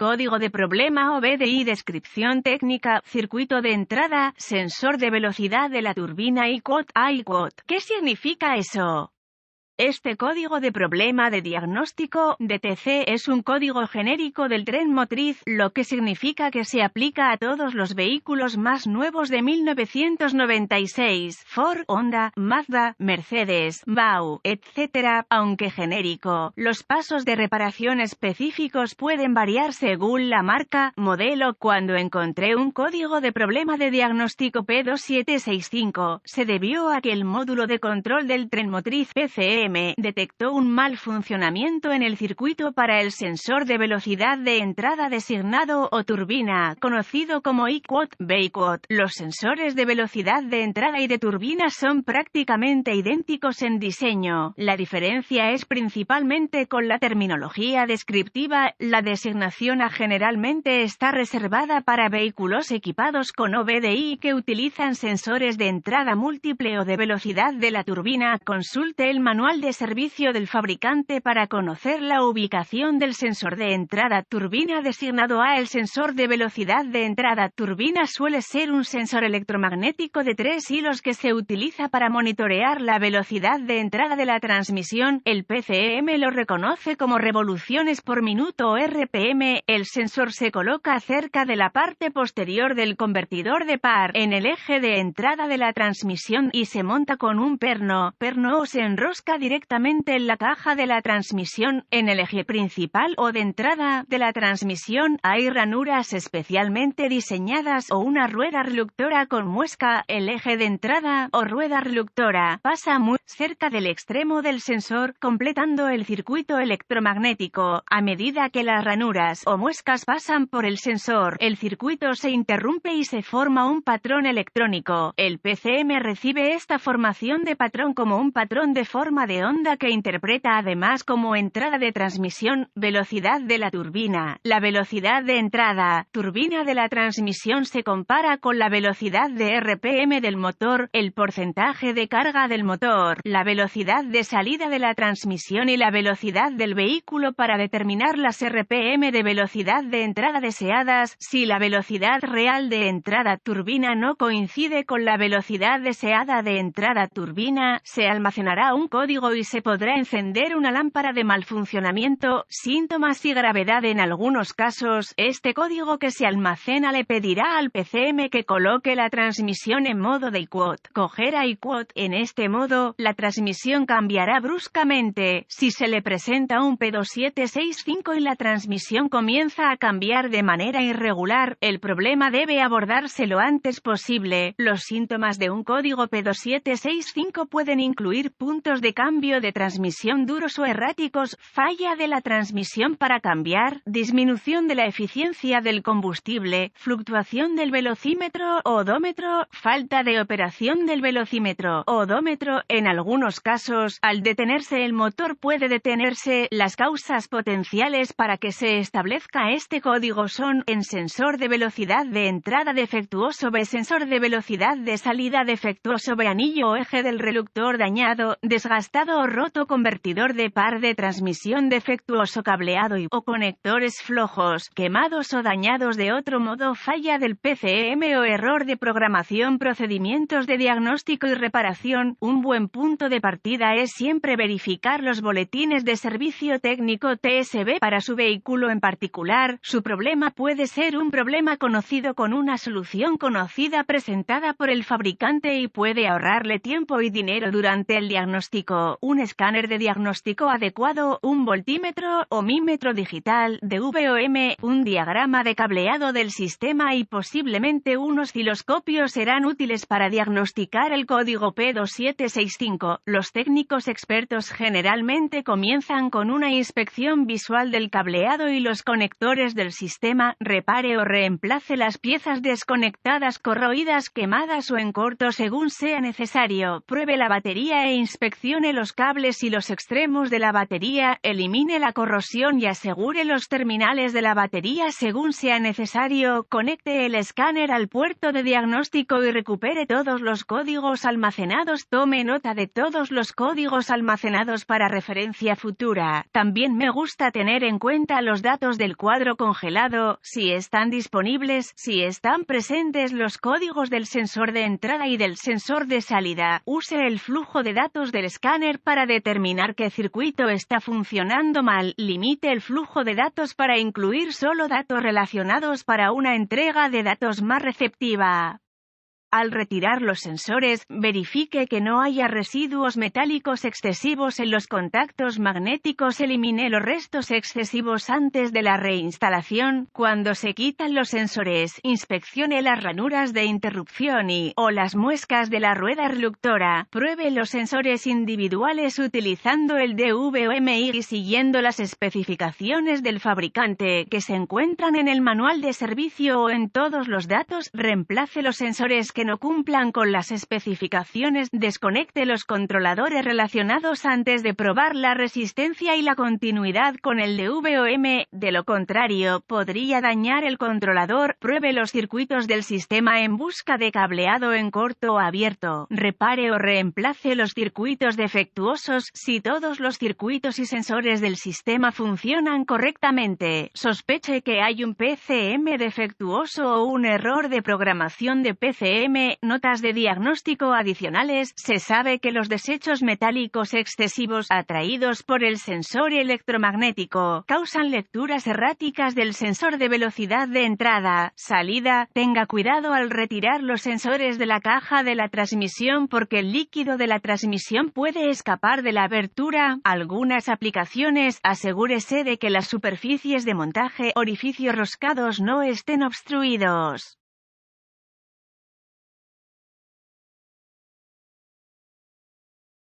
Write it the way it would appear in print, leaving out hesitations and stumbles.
Código de problema o BDI. Descripción técnica, circuito de entrada, sensor de velocidad de la turbina I-Quot. ¿Qué significa eso? Este código de problema de diagnóstico, DTC, es un código genérico del tren motriz, lo que significa que se aplica a todos los vehículos más nuevos de 1996, Ford, Honda, Mazda, Mercedes, BAU, etc. Aunque genérico, los pasos de reparación específicos pueden variar según la marca, modelo. Cuando encontré un código de problema de diagnóstico P2765, se debió a que el módulo de control del tren motriz PCM detectó un mal funcionamiento en el circuito para el sensor de velocidad de entrada designado o turbina, conocido como I-Quot, B-Quot. Los sensores de velocidad de entrada y de turbina son prácticamente idénticos en diseño. La diferencia es principalmente con la terminología descriptiva. La designación generalmente está reservada para vehículos equipados con OBDI que utilizan sensores de entrada múltiple o de velocidad de la turbina. Consulte el manual de servicio del fabricante para conocer la ubicación del sensor de entrada turbina designado a. El sensor de velocidad de entrada turbina suele ser un sensor electromagnético de 3 hilos que se utiliza para monitorear la velocidad de entrada de la transmisión. El PCM lo reconoce como revoluciones por minuto o RPM. El sensor se coloca cerca de la parte posterior del convertidor de par, en el eje de entrada de la transmisión, y se monta con un perno o se enrosca directamente en la caja de la transmisión, en el eje principal o de entrada de la transmisión. Hay ranuras especialmente diseñadas o una rueda reductora con muesca. El eje de entrada o rueda reductora pasa muy cerca del extremo del sensor, completando el circuito electromagnético. A medida que las ranuras o muescas pasan por el sensor, el circuito se interrumpe y se forma un patrón electrónico. El PCM recibe esta formación de patrón como un patrón de forma de onda que interpreta además como entrada de transmisión, velocidad de la turbina. La velocidad de entrada, turbina de la transmisión se compara con la velocidad de RPM del motor, el porcentaje de carga del motor, la velocidad de salida de la transmisión y la velocidad del vehículo para determinar las RPM de velocidad de entrada deseadas. Si la velocidad real de entrada turbina no coincide con la velocidad deseada de entrada turbina, se almacenará un código y se podrá encender una lámpara de mal funcionamiento. Síntomas y gravedad. En algunos casos, este código que se almacena le pedirá al PCM que coloque la transmisión en modo de I-Quot. Coger a I-Quot. En este modo, la transmisión cambiará bruscamente. Si se le presenta un P2765 y la transmisión comienza a cambiar de manera irregular, el problema debe abordarse lo antes posible. Los síntomas de un código P2765 pueden incluir puntos de cambio de transmisión duros o erráticos, falla de la transmisión para cambiar, disminución de la eficiencia del combustible, fluctuación del velocímetro o odómetro, falta de operación del velocímetro o odómetro. En algunos casos, al detenerse el motor puede detenerse. Las causas potenciales para que se establezca este código son: en sensor de velocidad de entrada defectuoso, B sensor de velocidad de salida defectuoso, B anillo o eje del reductor dañado, desgastado o roto, convertidor de par de transmisión defectuoso, cableado o conectores flojos, quemados o dañados de otro modo, falla del PCM o error de programación. Procedimientos de diagnóstico y reparación. Un buen punto de partida es siempre verificar los boletines de servicio técnico TSB para su vehículo en particular. Su problema puede ser un problema conocido con una solución conocida presentada por el fabricante y puede ahorrarle tiempo y dinero durante el diagnóstico. Un escáner de diagnóstico adecuado, un voltímetro o mímetro digital, DVOM, un diagrama de cableado del sistema y posiblemente un osciloscopio serán útiles para diagnosticar el código P2765. Los técnicos expertos generalmente comienzan con una inspección visual del cableado y los conectores del sistema. Repare o reemplace las piezas desconectadas, corroídas, quemadas o en corto según sea necesario. Pruebe la batería e inspeccione los los cables y los extremos de la batería, elimine la corrosión y asegure los terminales de la batería según sea necesario, conecte el escáner al puerto de diagnóstico y recupere todos los códigos almacenados. Tome nota de todos los códigos almacenados para referencia futura. También me gusta tener en cuenta los datos del cuadro congelado, si están disponibles, si están presentes los códigos del sensor de entrada y del sensor de salida. Use el flujo de datos del escáner para determinar qué circuito está funcionando mal. Limite el flujo de datos para incluir solo datos relacionados para una entrega de datos más receptiva. Al retirar los sensores, verifique que no haya residuos metálicos excesivos en los contactos magnéticos. Elimine los restos excesivos antes de la reinstalación. Cuando se quitan los sensores, inspeccione las ranuras de interrupción o las muescas de la rueda reductora. Pruebe los sensores individuales utilizando el DVOM y siguiendo las especificaciones del fabricante que se encuentran en el manual de servicio o en todos los datos. Reemplace los sensores que no cumplan con las especificaciones. Desconecte los controladores relacionados antes de probar la resistencia y la continuidad con el DVOM, de lo contrario, podría dañar el controlador. Pruebe los circuitos del sistema en busca de cableado en corto o abierto. Repare o reemplace los circuitos defectuosos. Si todos los circuitos y sensores del sistema funcionan correctamente, sospeche que hay un PCM defectuoso o un error de programación de PCM. Notas de diagnóstico adicionales. Se sabe que los desechos metálicos excesivos atraídos por el sensor electromagnético causan lecturas erráticas del sensor de velocidad de entrada, salida. Tenga cuidado al retirar los sensores de la caja de la transmisión porque el líquido de la transmisión puede escapar de la abertura. Algunas aplicaciones, asegúrese de que las superficies de montaje, orificios roscados no estén obstruidos.